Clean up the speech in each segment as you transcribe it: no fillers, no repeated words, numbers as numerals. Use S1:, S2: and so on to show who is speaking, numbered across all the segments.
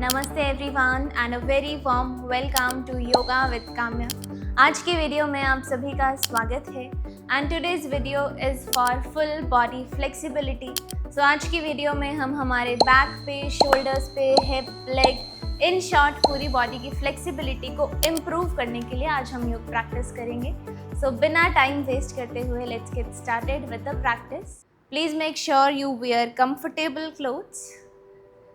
S1: नमस्ते everyone and a very warm welcome to yoga with Kamya. आज की वीडियो में आप सभी का स्वागत है and today's video is for full body flexibility. So आज की वीडियो में हम हमारे बैक पे, शोल्डर्स पे, हिप, लेग, इन शॉर्ट पूरी बॉडी की फ्लेक्सिबिलिटी को इम्प्रूव करने के लिए आज हम योग प्रैक्टिस करेंगे। सो बिना टाइम वेस्ट करते हुए let's get started with the practice. Please make sure you wear comfortable clothes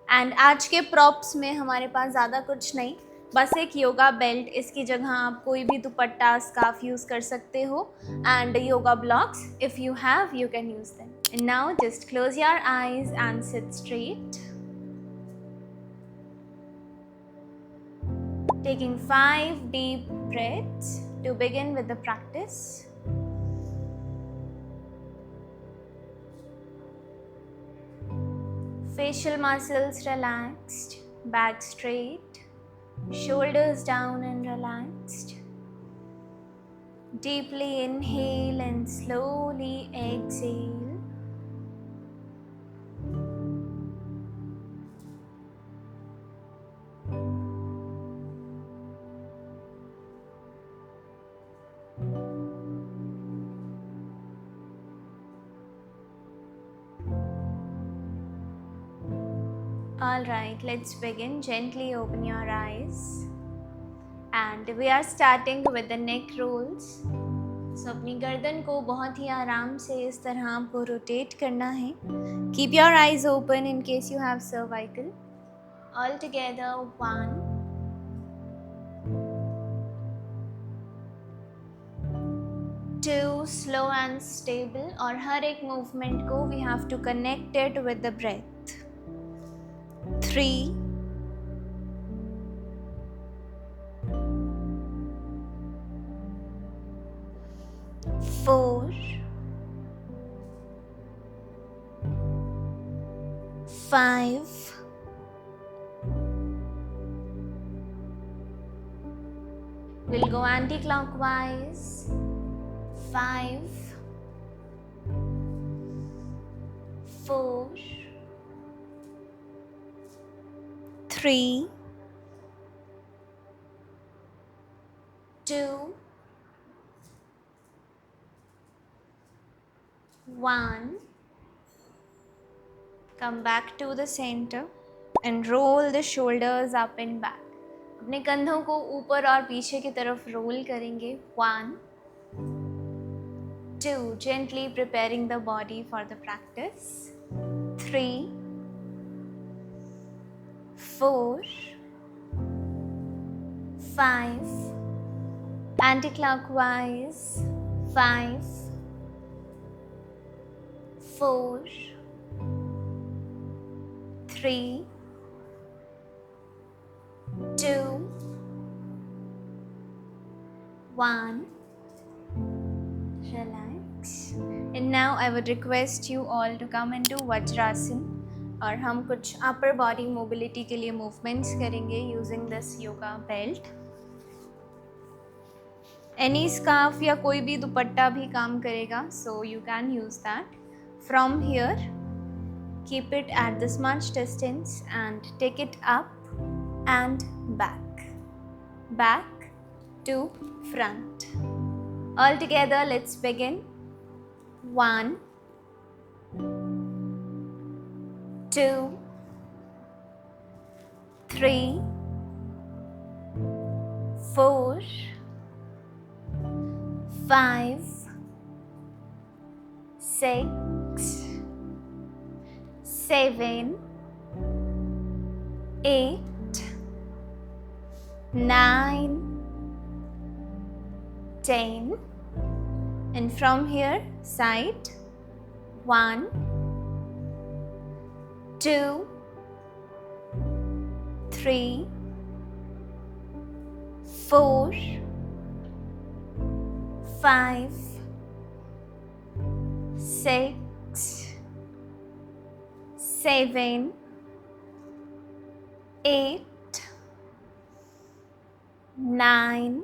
S1: and आज के प्रॉप्स में हमारे पास ज़्यादा कुछ नहीं, बस एक योगा बेल्ट। इसकी जगह आप कोई भी दुपट्टा, स्कार्फ यूज़ कर सकते हो and yoga blocks if you have you can use them. And now just close your eyes and sit straight, taking 5 deep breaths to begin with the practice. Facial muscles relaxed, back straight, shoulders down and relaxed. Deeply inhale and slowly exhale. Alright, let's begin. Gently open your eyes and we are starting with the neck rolls. So अपनी गर्दन को बहुत ही आराम से इस तरह आपको rotate करना है. Keep your eyes open in case you have cervical. All together, 1, 2, slow and stable. और हर एक movement को we have to connect it with the breath. 3, 4, 5, 'We'll go anti-clockwise. 5, 4, 3, 2, 1. Come back to the center and roll the shoulders up and back. अपने कंधों को ऊपर और पीछे की तरफ रोल करेंगे. 1, 2, gently preparing the body for the practice. 3, 4, 5, anti-clockwise. 5, 4, 3, 2, 1. Relax. And now I would request you all to come into Vajrasana. और हम कुछ अपर बॉडी मोबिलिटी के लिए मूवमेंट्स करेंगे using this yoga belt. Any scarf या कोई भी दुपट्टा भी काम करेगा, so you can use that. From here keep it at this much distance and take it up and back, back to front. All together, let's begin. 1, 2, 3, 4, 5, 6, 7, 8, 9, 10. And from here, side. 1, 2, 3, 4, 5, 6, 7, 8, 9,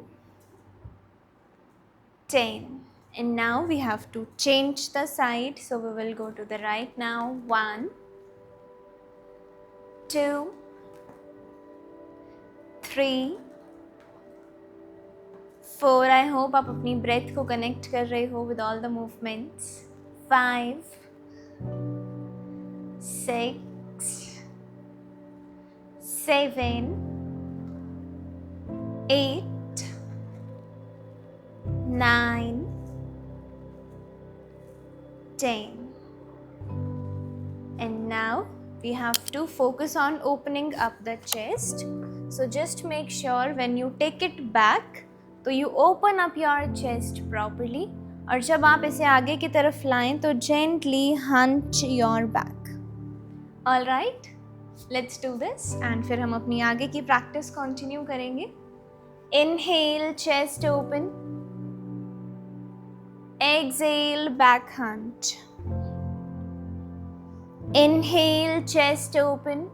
S1: 10. And now we have to change the side, so we will go to the right now. 1, 2, 3, 4, I hope आप अपनी breath को connect कर रहे हो with all the movements. 5, 6, 7, 8, 9, 10. And now we have to focus on opening up the chest. So just make sure when you take it back, तो you open up your chest properly. और जब आप इसे आगे की तरफ लाएं तो gently hunch your back. All right, let's do this. And फिर हम अपनी आगे की practice continue करेंगे. Inhale, chest open. Exhale, back hunch. Inhale, chest open.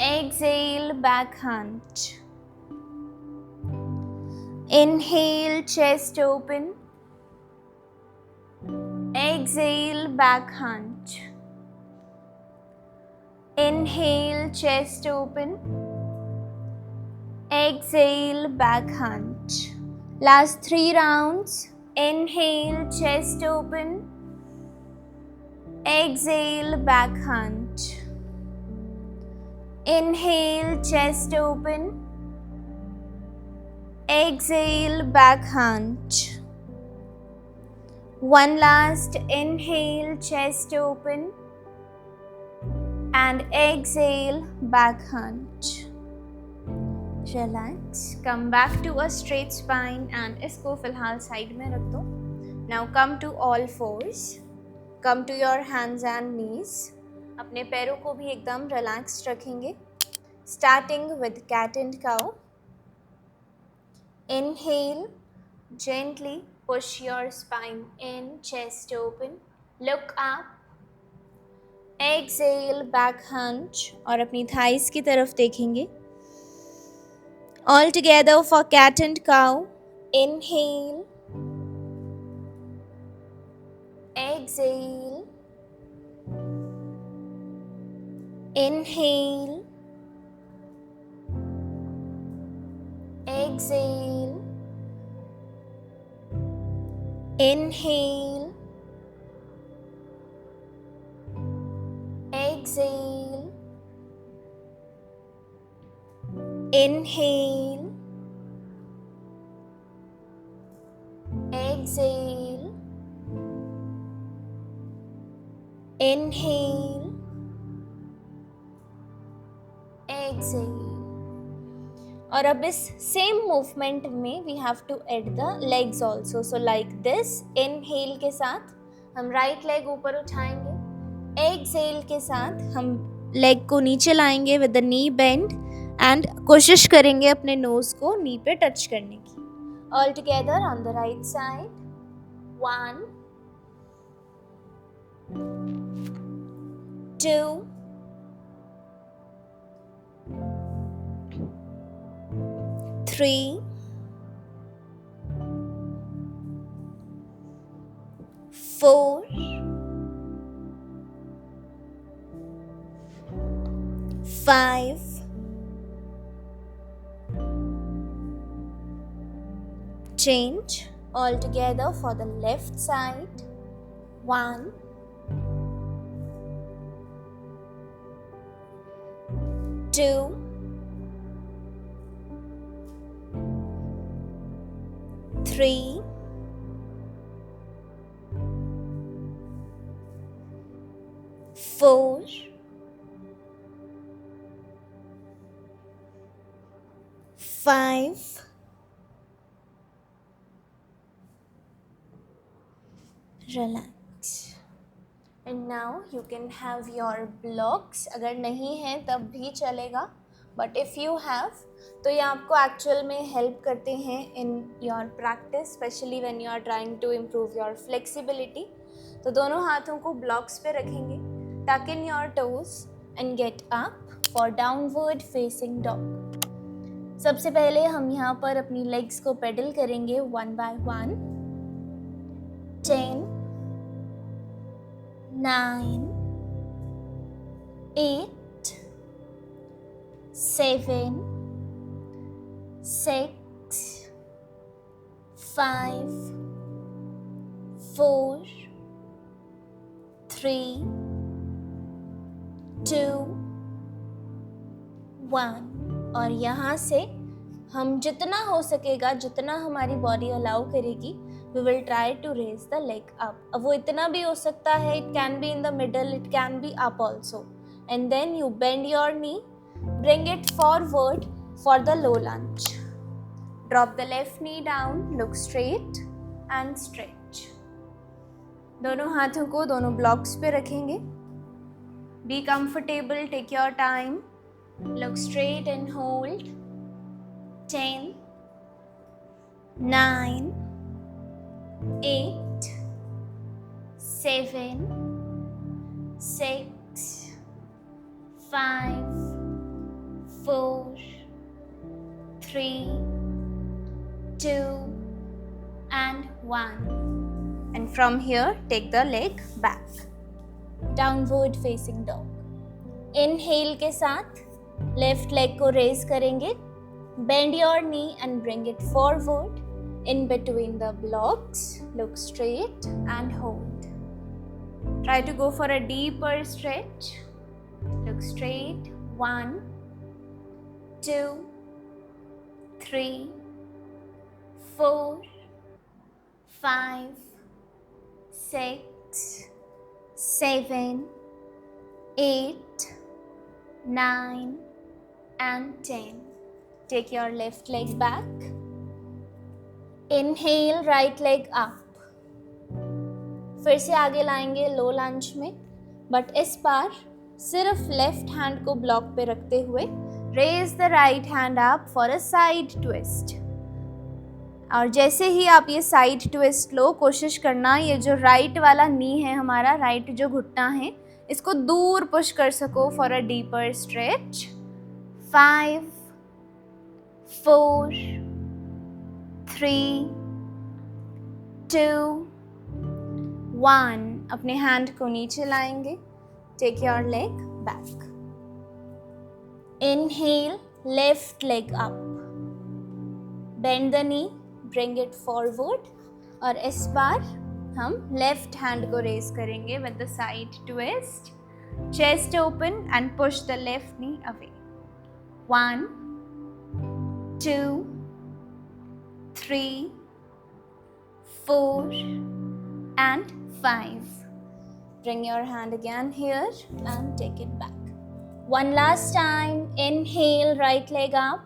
S1: Exhale, back hunch. Inhale, chest open. Exhale, back hunch. Inhale, chest open. Exhale, back hunch. Last 3 rounds. Inhale, chest open. Exhale, back hunch. Inhale, chest open. Exhale, back hunch. One last inhale, chest open. And exhale, back hunch. Relax. Come back to a straight spine and इसको फिलहाल side में रख दो. Now come to all fours. Come to your hands and knees. अपने पैरों को भी एकदम रिलैक्स्ड रखेंगे. Starting with cat and cow. Inhale, gently push your spine in, chest open. Look up. Exhale, back hunch. और अपनी thighs की तरफ देखेंगे. All together for cat and cow. Inhale. Exhale. Inhale. Exhale. Inhale. Exhale. Inhale. Exhale. Inhale. Exhale. और अब इस same movement में we have to add the legs also. So like this. Inhale के साथ हम राइट लेग ऊपर उठाएंगे. Exhale के साथ हम लेग को नीचे लाएंगे with the knee bend and कोशिश करेंगे अपने नोज को नी पे टच करने की. All together on the right side. 1, 2, 3, 4, 5, 'Change all together for the left side. 1, 2, 3, 4, 5, 'Relax. And now you can have your blocks. अगर नहीं है तब भी चलेगा, but if you have तो ये आपको एक्चुअल में हेल्प करते हैं in your practice, especially when you are trying to improve your flexibility. तो दोनों हाथों को ब्लॉक्स पे रखेंगे. Tuck in your toes and get up for downward facing dog. सबसे पहले हम यहाँ पर अपनी लेग्स को पेडल करेंगे 1 by 1. 10, 9, 8, 7, 6, 5, 4, 3, 2, 1। और यहाँ से हम जितना हो सकेगा, जितना हमारी बॉडी अलाउ करेगी, we will try to raise the leg up. अब वो इतना भी हो सकता है, it can be in the middle, it can be up also. And then you bend your knee, bring it forward for the low lunge. Drop the left knee down, look straight and stretch. दोनों हाथों को दोनों blocks पे रखेंगे. Be comfortable, take your time. Look straight and hold. 10, 9, 8, 7, 6, 5, 4, 3, 2, and 1. And from here, take the leg back. Downward facing dog. Inhale के साथ left leg को raise करेंगे. Bend your knee and bring it forward. In between the blocks, look straight and hold. Try to go for a deeper stretch. Look straight. 1, 2, 3, 4, 5, 6, 7, 8, 9, and 10. Take your left leg back. Inhale, right leg up. फिर से आगे लाएंगे लो लंज में, but इस बार सिर्फ left hand को block पे रखते हुए raise the right hand up for a side twist. और जैसे ही आप ये साइड ट्विस्ट लो, कोशिश करना ये जो राइट वाला नी है हमारा, राइट जो घुटना है, इसको दूर पुश कर सको फॉर अ डीपर स्ट्रेच। 5, 4, 3, 2, 1। अपने हैंड को नीचे लाएंगे। Take your leg back. Inhale, left leg up. Bend the knee, bring it forward. और इस बार हम left hand को raise करेंगे with the side twist. Chest open and push the left knee away. 1, 2, 3, 4, and 5. Bring your hand again here and take it back. One last time. Inhale, right leg up.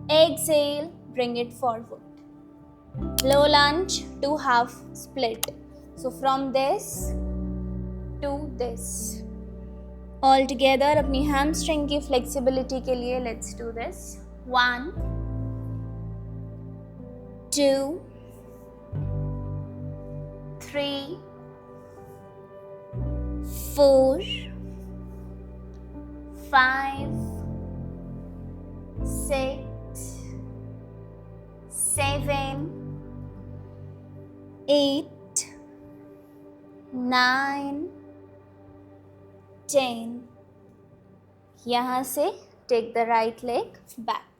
S1: Exhale, bring it forward. Low lunge to half split. So from this to this. All together अपनी hamstring की flexibility के लिए let's do this. 1, 2, 3, 4, 5, 6, 7, 8, 9, 10। यहाँ से take the right leg back.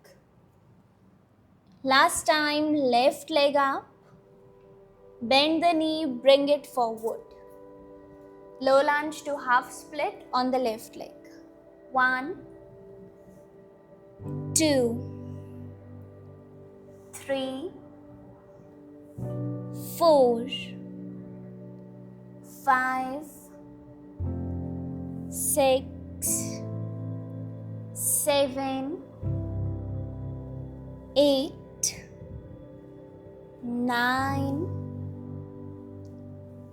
S1: Last time, left leg up. Bend the knee, bring it forward. Low lunge to half split on the left leg. 1, 2, 3, 4, 5, 6, 7, 8, 9,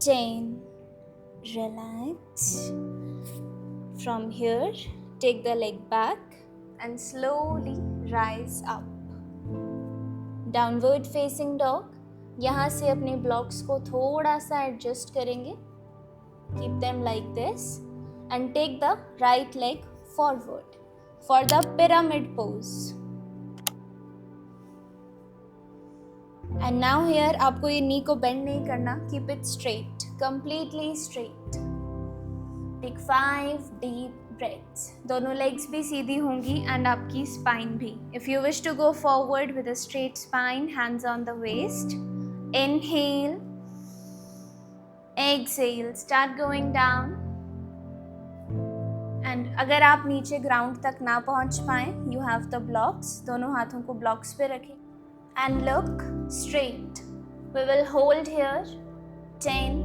S1: 10. Relax. From here, take the leg back and slowly rise up. Downward facing dog. यहाँ से अपने blocks को थोड़ा सा adjust करेंगे. Keep them like this and take the right leg forward for the pyramid pose. And now here आपको ये knee को bend नहीं करना. Keep it straight, completely straight. Take 5 deep breaths. दोनों legs भी सीधी होंगी and आपकी spine भी. If you wish to go forward with a straight spine, hands on the waist. Inhale. Exhale. Start going down. And अगर आप नीचे ground तक ना पहुंच पाए, you have the blocks. दोनों हाथों को blocks पे रखें. And look straight. We will hold here. 10,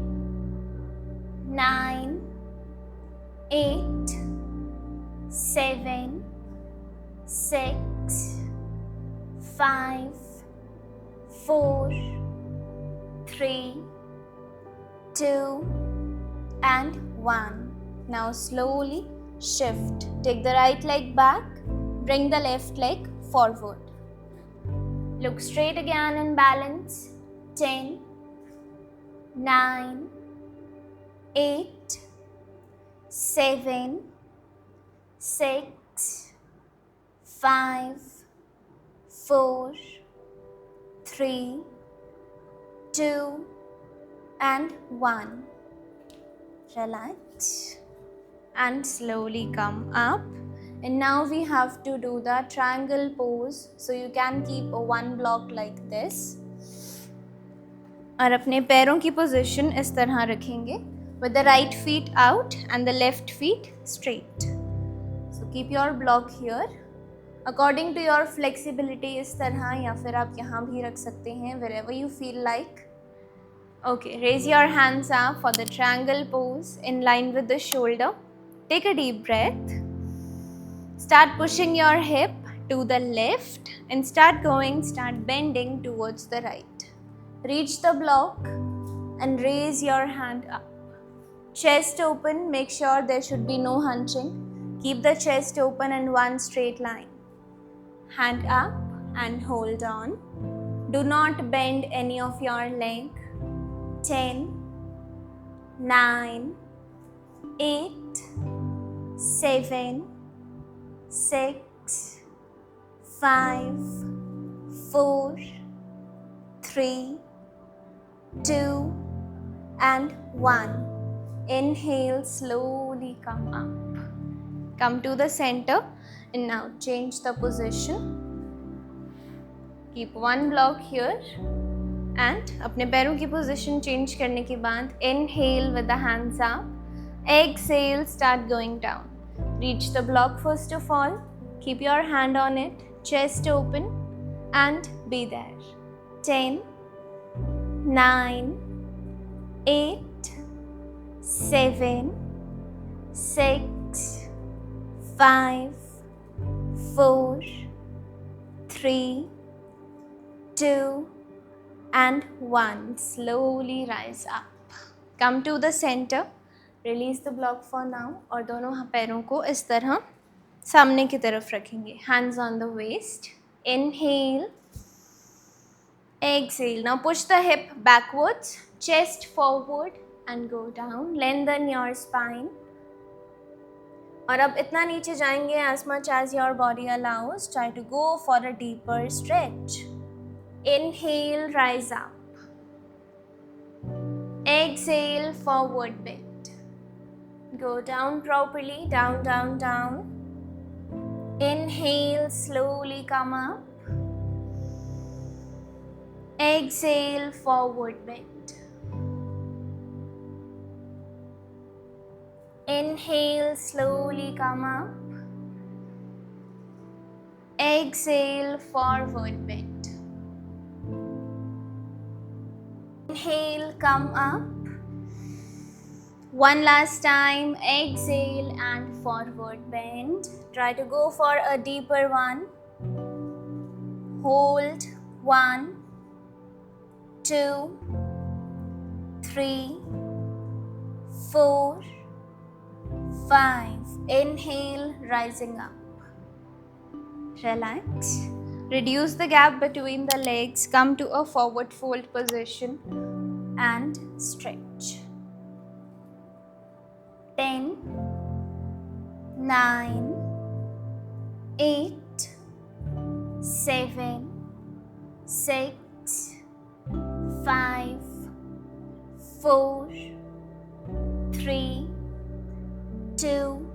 S1: 9, 8, 7, 6, 5, 4, 3, 2, and 1. Now slowly shift. Take the right leg back. Bring the left leg forward. Look straight again and balance. 10, 9, 8, 7, 6, 5, 4, 3, 2, and 1. Relax and slowly come up. And now we have to do the triangle pose. So you can keep one block like this. और अपने पैरों की position इस तरह रखेंगे. With the right feet out and the left feet straight. So keep your block here. According to your flexibility इस तरह, या फिर आप यहाँ भी रख सकते हैं, wherever you feel like. Okay, raise your hands up for the triangle pose in line with the shoulder. Take a deep breath. Start pushing your hip to the left and start bending towards the right. Reach the block and raise your hand up. Chest open, make sure there should be no hunching. Keep the chest open in one straight line. Hand up and hold on. Do not bend any of your leg. 10, 9, 8, 7, 6, 5, 4, 3, 2, and 1. Inhale, slowly come up. Come to the center and now change the position. Keep one block here. And अपने पैरों की position change करने के बाद inhale with the hands up. Exhale, start going down. Reach the block first of all. Keep your hand on it. Chest open and be there. 10, 9, 8, 7, 6, 5, 4, 3, 2, and 1. Slowly rise up. Come to the center. Release the block for now. और दोनों पैरों को इस तरह सामने की तरफ रखेंगे. Hands on the waist. Inhale. Exhale. Now push the hip backwards. Chest forward and go down. Lengthen your spine. और अब इतना नीचे जाएंगे as much as your body allows. Try to go for a deeper stretch. Inhale, rise up. Exhale, forward bend. Go down properly, down, down, down. Inhale, slowly come up. Exhale, forward bend. Inhale, slowly come up. Exhale, forward bend. Inhale, come up. One last time, exhale and forward bend. Try to go for a deeper one. Hold. 1, 2, 3, 4, 5. Inhale, rising up. Relax. Reduce the gap between the legs. Come to a forward fold position and stretch. 10, 9, 8, 7, 6, 5, 4, 3, 2,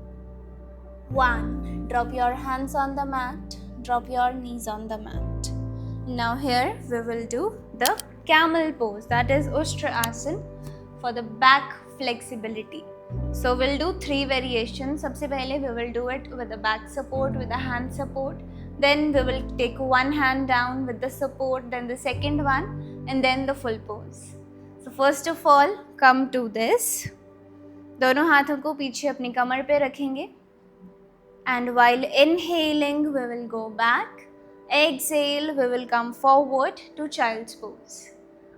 S1: 1. Drop your hands on the mat. Drop your knees on the mat. Now here we will do the camel pose, that is Ustrasana, for the back flexibility. So we'll do 3 variations. सबसे पहले we will do it with the back support, with the hand support. Then we will take one hand down with the support, then the second one, and then the full pose. So first of all, come to this. दोनों हाथों को पीछे अपनी कमर पे रखेंगे. And while inhaling, we will go back. Exhale, we will come forward to child's pose.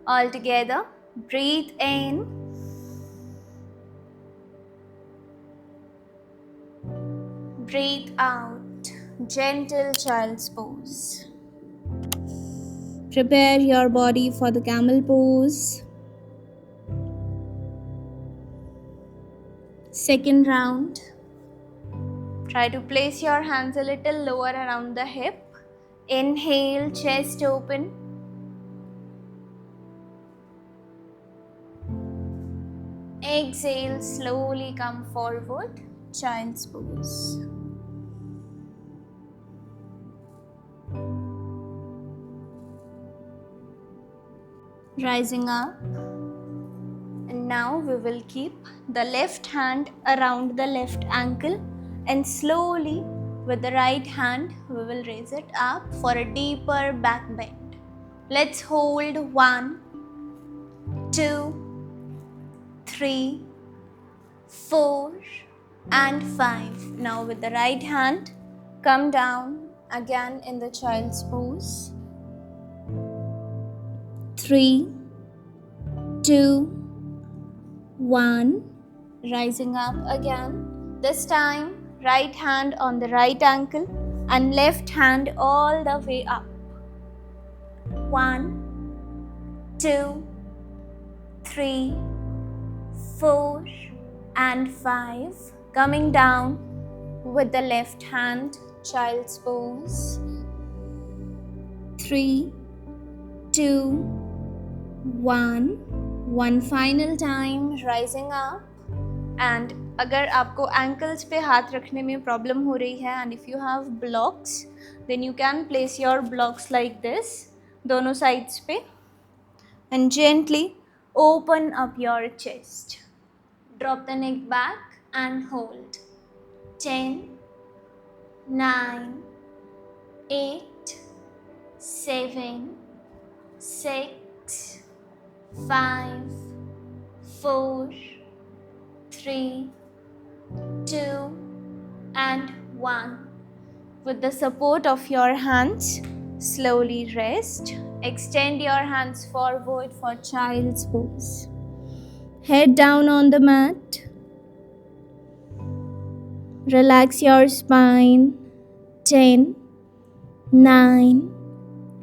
S1: All together, breathe in. Breathe out. Gentle child's pose. Prepare your body for the camel pose. Second round. Try to place your hands a little lower around the hip. Inhale, chest open. Exhale, slowly come forward, child's pose. Rising up. And now we will keep the left hand around the left ankle, and slowly with the right hand we will raise it up for a deeper back bend. Let's hold 1, 2, 3, 4 and 5. Now with the right hand, come down again in the child's pose. 3, 2, 1. Rising up again. This time, right hand on the right ankle and left hand all the way up. 1, 2, 3, 4 and 5. Coming down with the left hand, child's pose. 3, 2, 1. One final time, rising up. And अगर आपको ankles पे हाथ रखने में problem हो रही है, and if you have blocks, then you can place your blocks like this, दोनों sides पे, and gently open up your chest. Drop the neck back and hold. 10, 9, 8, 7, 6, 5, 4, 3, 2 and 1. With the support of your hands, slowly rest. Extend your hands forward for child's pose. Head down on the mat. Relax your spine. 10, 9,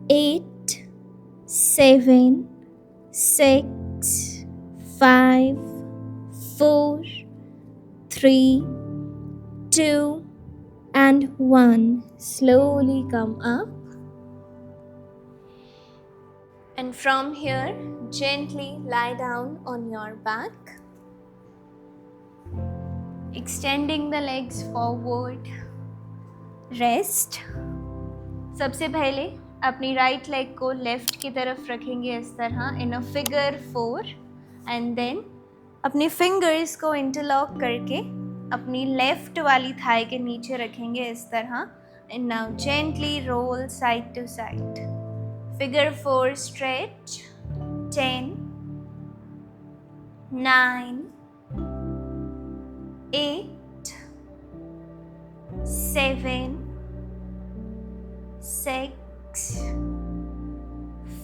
S1: 8, 7, 6, 5, 4, 3, 2 and 1. Slowly come up. And from here, gently lie down on your back. Extending the legs forward. Rest. सबसे पहले अपनी right leg को left की तरफ रखेंगे इस तरह इन a figure 4, and then अपने फिंगर्स को इंटरलॉक करके अपनी लेफ्ट वाली थाई के नीचे रखेंगे इस तरह, and now gently roll side to side. Figure 4 stretch. 10, 9, 8, 7, 6,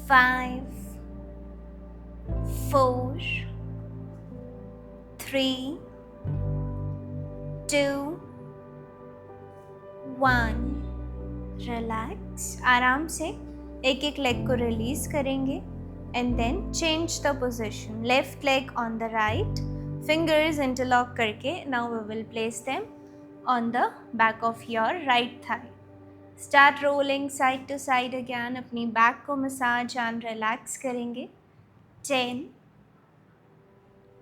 S1: 5, 4, 3, 2, 1. Relax. आराम से एक एक लेग को रिलीज करेंगे and then change the position. Left leg on the right, fingers interlock करके now we will place them on the back of your right thigh. Start rolling side to side again. अपनी back को massage and relax करेंगे. 10,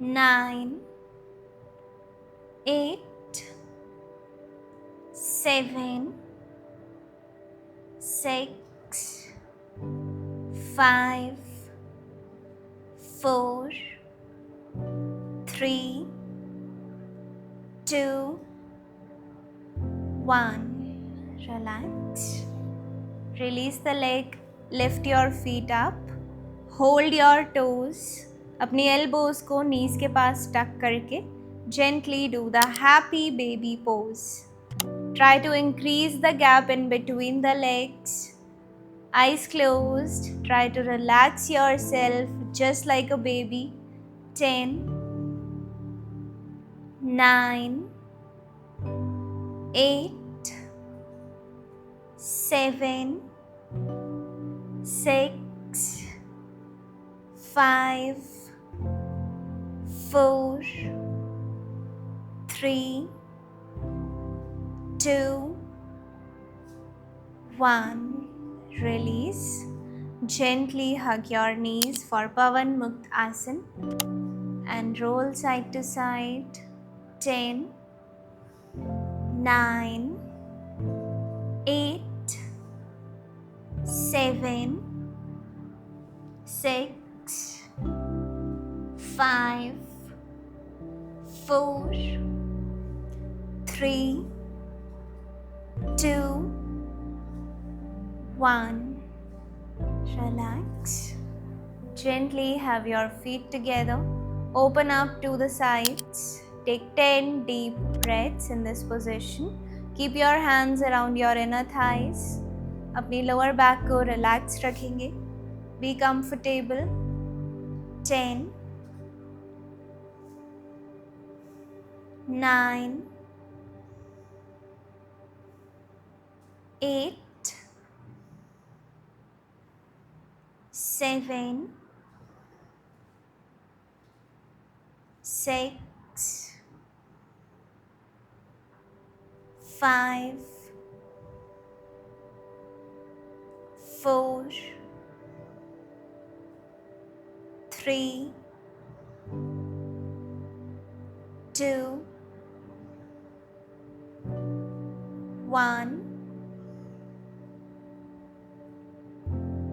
S1: 9, 8, 7, 6, 5, 4, 3, 2, 1. Relax. Release the leg. Lift your feet up. Hold your toes. अपनी elbows को knees के पास tuck करके gently do the happy baby pose. Try to increase the gap in between the legs. Eyes closed. Try to relax yourself just like a baby. 10, 9, 8, 7, 6, 5, 4, 3, 2, 1. Release. Gently hug your knees for Pavan Mukta Asana and roll side to side. 10, 9, 8, 7, 6, 5, 4, 3, 2, 1. Relax. Gently have your feet together. Open up to the sides. Take 10 deep breaths in this position. Keep your hands around your inner thighs. अपनी lower back को relaxed रखेंगे. Be comfortable. 10, 9, 8, 7, 6, 5, 4, 3, 2, 1.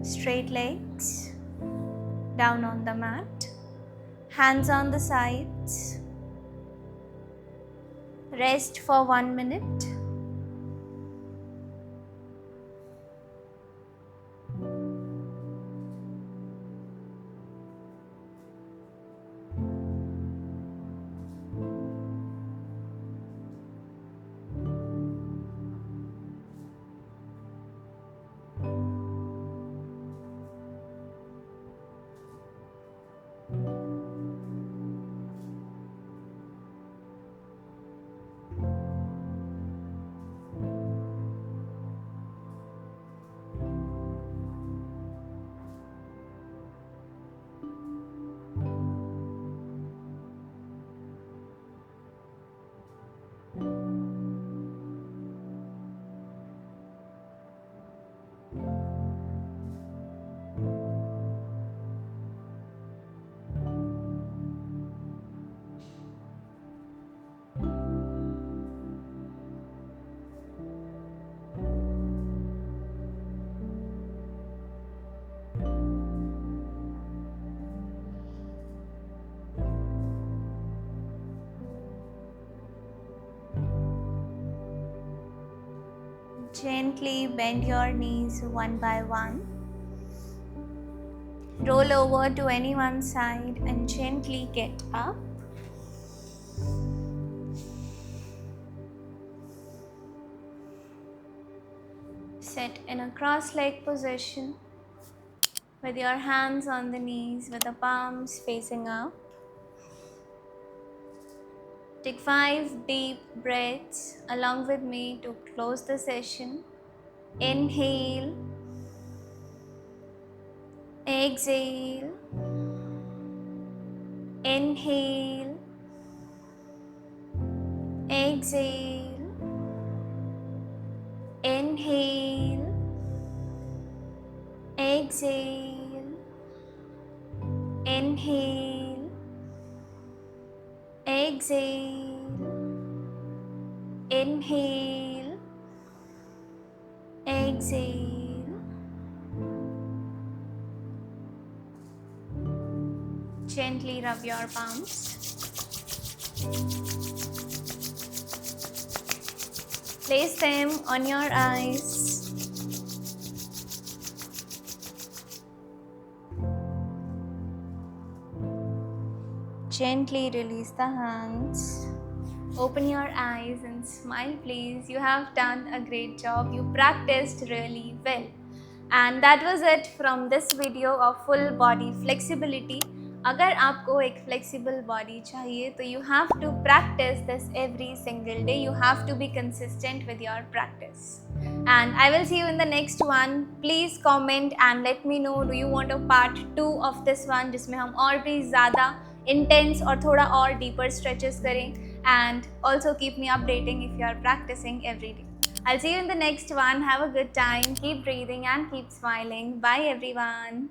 S1: Straight legs, down on the mat, hands on the sides. Rest for 1 minute. Gently bend your knees one by one. Roll over to any one side and gently get up. Sit in a cross-leg position with your hands on the knees with the palms facing up. Take 5 deep breaths along with me to close the session. Inhale, exhale, inhale, exhale, inhale, exhale, inhale, exhale, inhale, Exhale. Gently rub your palms. Place them on your eyes. Gently release the hands. Open your eyes and smile, please. You have done a great job. You practiced really well. And that was it from this video of full body flexibility. अगर आपको एक flexible body चाहिए तो you have to practice this every single day. You have to be consistent with your practice. And I will see you in the next one. Please comment and let me know, do you want a part 2 of this one जिसमें हम और भी ज़्यादा intense और थोड़ा और deeper stretches करें. And also keep me updating if you are practicing every day. I'll see you in the next one. Have a good time. Keep breathing and keep smiling. Bye everyone.